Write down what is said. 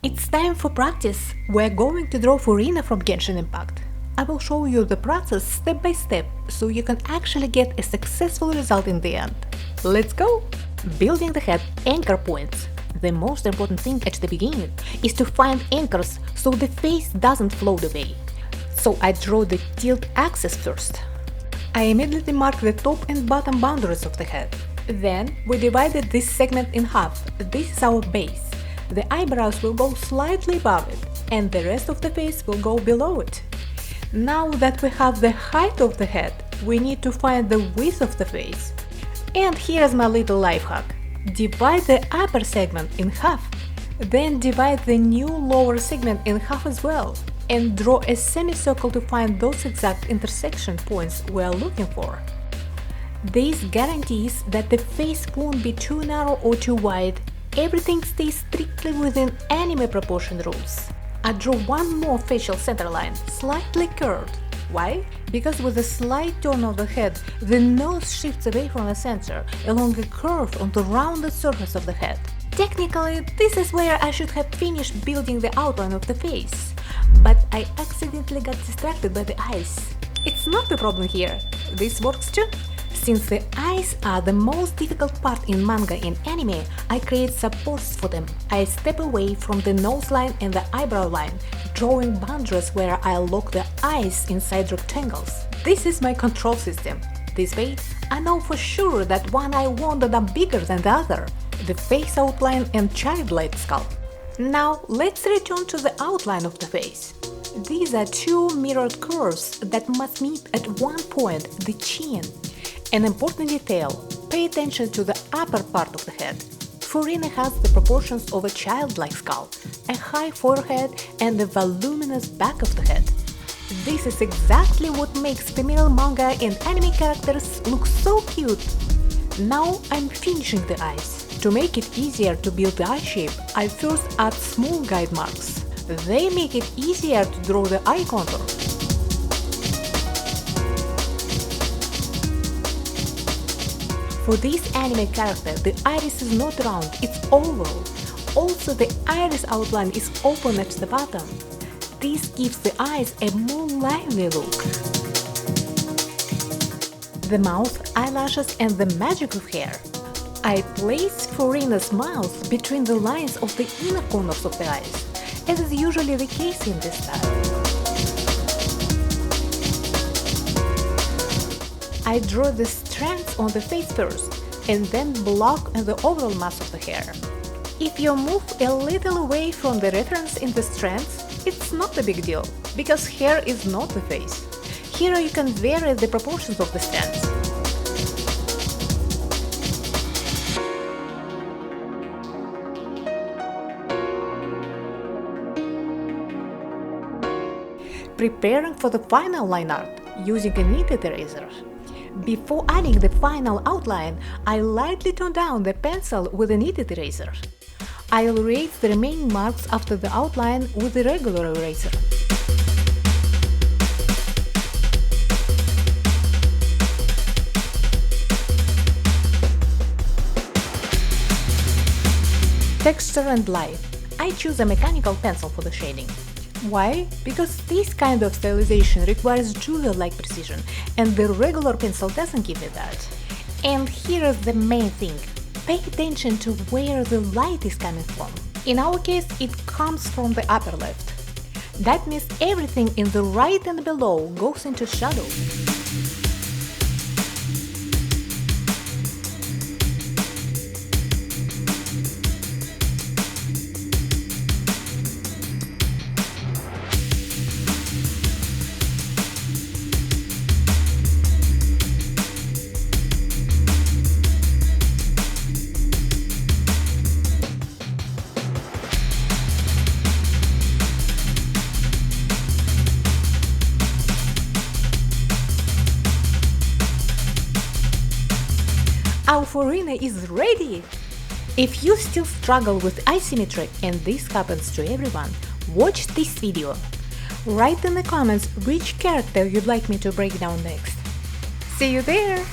It's time for practice. We're going to draw Furina from Genshin Impact. I will show you the process step by step, so you can actually get a successful result in the end. Let's go! Building the head anchor points. The most important thing at the beginning is to find anchors so the face doesn't float away. So I draw the tilt axis first. I immediately mark the top and bottom boundaries of the head. Then we divided this segment in half. This is our base. The eyebrows will go slightly above it, and the rest of the face will go below it. Now that we have the height of the head, we need to find the width of the face. And here's my little life hack. Divide the upper segment in half, then divide the new lower segment in half as well, and draw a semicircle to find those exact intersection points we are looking for. This guarantees that the face won't be too narrow or too wide. Everything stays strictly within anime proportion rules. I draw one more facial centerline, slightly curved. Why? Because with a slight turn of the head, the nose shifts away from the center along a curve on the rounded surface of the head. Technically, this is where I should have finished building the outline of the face, but I accidentally got distracted by the eyes. It's not the problem here. This works too. Since the eyes are the most difficult part in manga and anime, I create supports for them. I step away from the nose line and the eyebrow line, drawing boundaries where I lock the eyes inside rectangles. This is my control system. This way, I know for sure that one eye won't end up bigger than the other, the face outline and childlike sculpt. Now let's return to the outline of the face. These are two mirrored curves that must meet at one point, the chin. An important detail: pay attention to the upper part of the head. Furina has the proportions of a childlike skull, a high forehead and a voluminous back of the head. This is exactly what makes female manga and anime characters look so cute. Now I'm finishing the eyes. To make it easier to build the eye shape, I first add small guide marks. They make it easier to draw the eye contour. For this anime character, the iris is not round, it's oval. Also, the iris outline is open at the bottom. This gives the eyes a more lively look. The mouth, eyelashes and the magic of hair. I placed Furina's mouth between the lines of the inner corners of the eyes, as is usually the case in this style. I draw the strands on the face first, and then block the overall mass of the hair. If you move a little away from the reference in the strands, it's not a big deal, because hair is not the face. Here you can vary the proportions of the strands. Preparing for the final line art using a kneaded eraser. Before adding the final outline, I lightly tone down the pencil with a kneaded eraser. I'll erase the remaining marks after the outline with a regular eraser. Texture and light. I choose a mechanical pencil for the shading. Why? Because this kind of stylization requires jeweler-like precision, and the regular pencil doesn't give me that. And here is the main thing. Pay attention to where the light is coming from. In our case, it comes from the upper left. That means everything in the right and below goes into shadow. Our Furina is ready! If you still struggle with asymmetry, and this happens to everyone, watch this video. Write in the comments which character you'd like me to break down next. See you there!